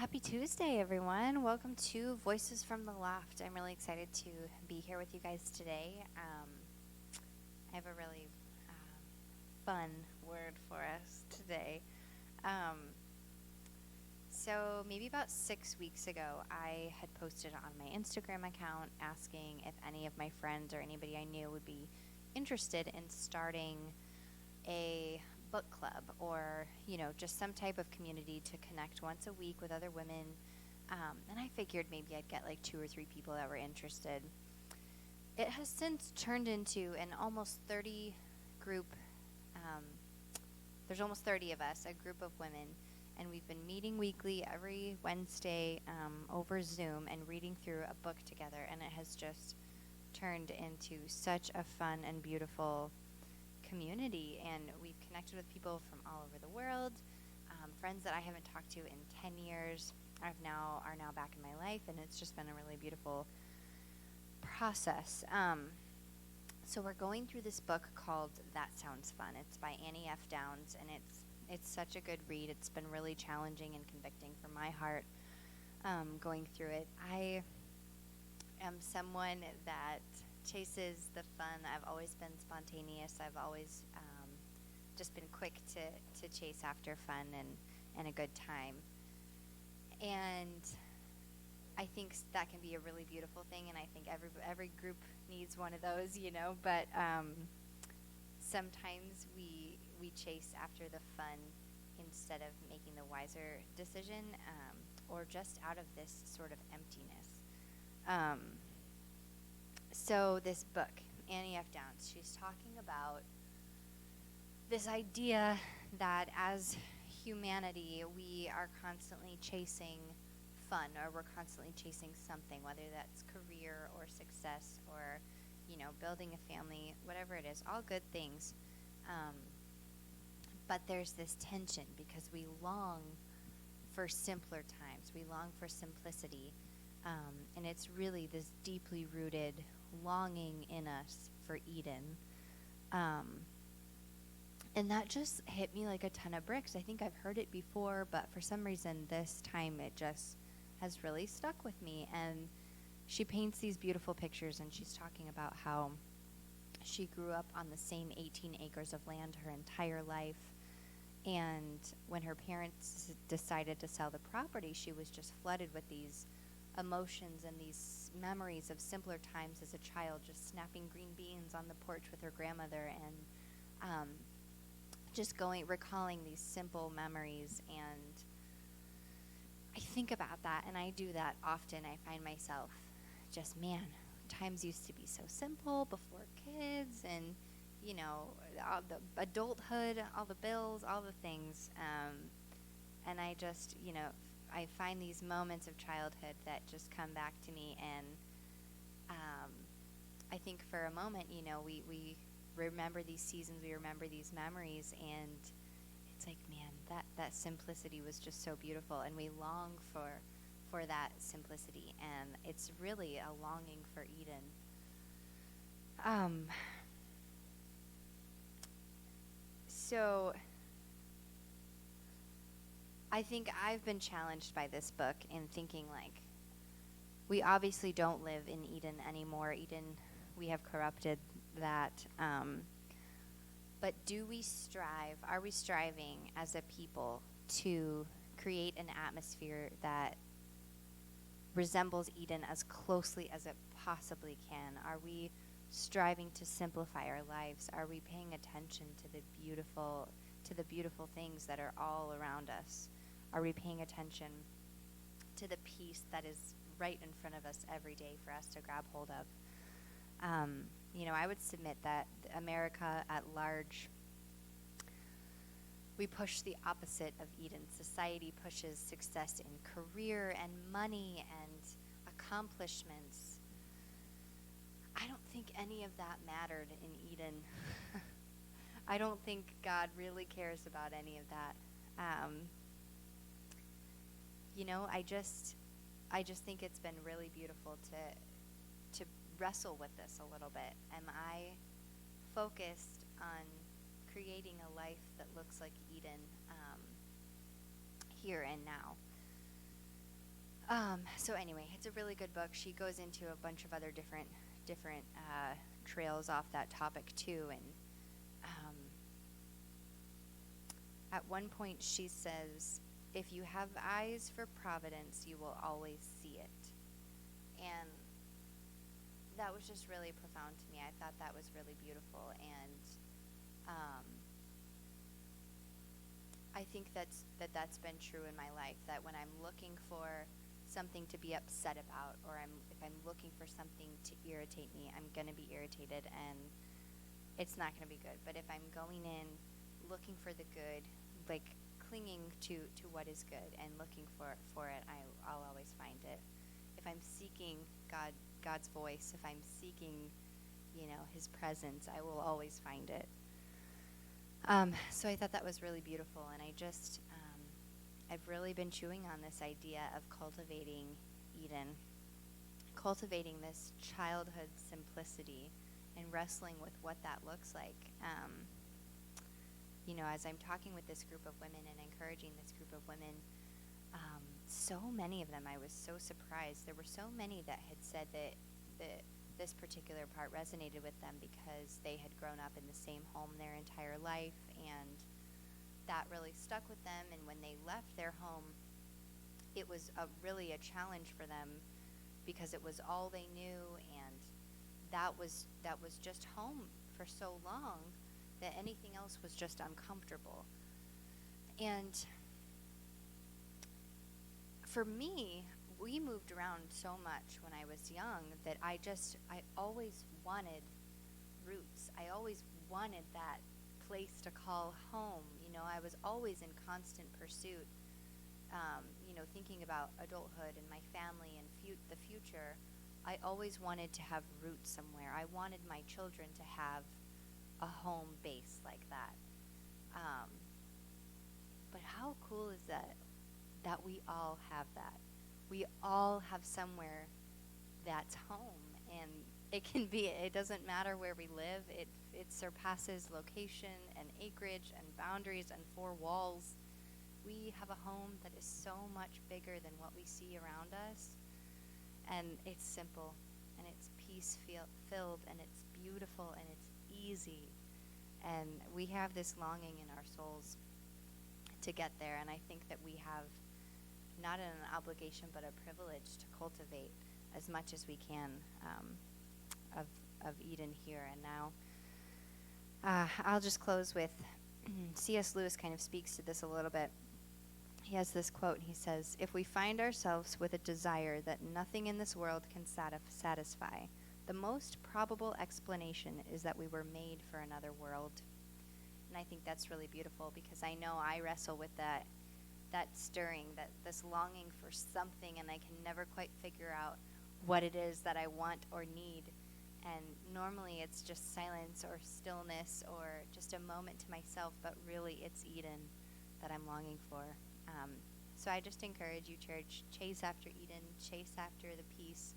Happy Tuesday, everyone. Welcome to Voices from the Loft. I'm really excited to be here with you guys today. I have a really fun word for us today. So maybe about 6 weeks ago, I had posted on my Instagram account asking if any of my friends or anybody I knew would be interested in starting a book club or, just some type of community to connect once a week with other women. And I figured maybe I'd get like 2 or 3 people that were interested. It has since turned into an almost 30 group. There's almost 30 of us, a group of women, and we've been meeting weekly every Wednesday over Zoom and reading through a book together, and it has just turned into such a fun and beautiful community, and we've connected with people from all over the world, friends that I haven't talked to in 10 years are now back in my life, and it's just been a really beautiful process. So we're going through this book called That Sounds Fun. It's by Annie F. Downs, and it's such a good read. It's been really challenging and convicting for my heart going through it. I am someone that chases the fun. I've always been spontaneous. I've always just been quick to chase after fun and a good time. And I think that can be a really beautiful thing, and I think every group needs one of those, but sometimes we chase after the fun instead of making the wiser decision, or just out of this sort of emptiness. So this book, Annie F. Downs, she's talking about this idea that as humanity, we are constantly chasing fun, or we're constantly chasing something, whether that's career or success or, building a family, whatever it is, all good things. But there's this tension because we long for simpler times. We long for simplicity. And it's really this deeply rooted longing in us for Eden. And that just hit me like a ton of bricks. I think I've heard it before, but for some reason this time it just has really stuck with me. And she paints these beautiful pictures, and she's talking about how she grew up on the same 18 acres of land her entire life. And when her parents decided to sell the property, she was just flooded with these emotions and these memories of simpler times as a child, just snapping green beans on the porch with her grandmother, and just recalling these simple memories. And I think about that, and I do that often. I find myself just, man, times used to be so simple before kids and, all the adulthood, all the bills, all the things. And I just, I find these moments of childhood that just come back to me. And I think for a moment, we remember these seasons, we remember these memories, and it's like, man, that simplicity was just so beautiful, and we long for that simplicity, and it's really a longing for Eden. So I think I've been challenged by this book in thinking, like, we obviously don't live in Eden anymore. Eden, we have corrupted that. But are we striving as a people to create an atmosphere that resembles Eden as closely as it possibly can? Are we striving to simplify our lives? Are we paying attention to the beautiful things that are all around us? Are we paying attention to the peace that is right in front of us every day for us to grab hold of? I would submit that America at large, we push the opposite of Eden. Society pushes success in career and money and accomplishments. I don't think any of that mattered in Eden. I don't think God really cares about any of that. I just think it's been really beautiful to wrestle with this a little bit. Am I focused on creating a life that looks like Eden here and now? So anyway, it's a really good book. She goes into a bunch of other different trails off that topic too, and at one point she says, "If you have eyes for providence, you will always see it," and that was just really profound to me. I thought that was really beautiful, and I think that's been true in my life, that when I'm looking for something to be upset about, or if I'm looking for something to irritate me, I'm going to be irritated, and it's not going to be good. But if I'm going in looking for the good, like clinging to what is good and looking for it, I'll always find it. If I'm seeking God's voice, if I'm seeking, his presence, I will always find it. So I thought that was really beautiful, and I've really been chewing on this idea of cultivating Eden, cultivating this childhood simplicity, and wrestling with what that looks like. As I'm talking with this group of women and encouraging this group of women, so many of them, I was so surprised. There were so many that had said that this particular part resonated with them because they had grown up in the same home their entire life, and that really stuck with them. And when they left their home, it was really a challenge for them because it was all they knew, and that was just home for so long that anything else was just uncomfortable. And for me, we moved around so much when I was young that I always wanted roots. I always wanted that place to call home. I was always in constant pursuit, thinking about adulthood and my family and the future. I always wanted to have roots somewhere. I wanted my children to have a home base like that. But how cool is that we all have that? We all have somewhere that's home, and it doesn't matter where we live. It surpasses location and acreage and boundaries and four walls. We have a home that is so much bigger than what we see around us, and it's simple, and it's peace-filled, and it's beautiful, and it's easy, and we have this longing in our souls to get there, and I think that we have not an obligation but a privilege to cultivate as much as we can of Eden here and now. I'll just close with C.S. Lewis kind of speaks to this a little bit. He has this quote. He says, "If we find ourselves with a desire that nothing in this world can satisfy, the most probable explanation is that we were made for another world." And I think that's really beautiful, because I know I wrestle with that stirring, this longing for something, and I can never quite figure out what it is that I want or need. And normally it's just silence or stillness or just a moment to myself, but really it's Eden that I'm longing for. So I just encourage you, church, chase after Eden, chase after the peace,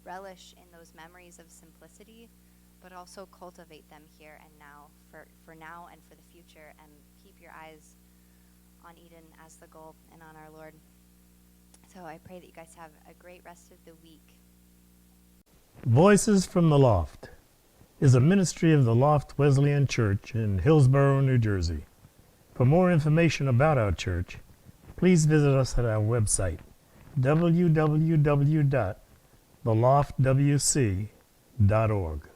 relish in those memories of simplicity, but also cultivate them here and now, for now and for the future, and keep your eyes on Eden as the goal and on our Lord. So I pray that you guys have a great rest of the week. Voices from the Loft is a ministry of the Loft Wesleyan Church in Hillsborough, New Jersey. For more information about our church, please visit us at our website, www.theloftwc.org.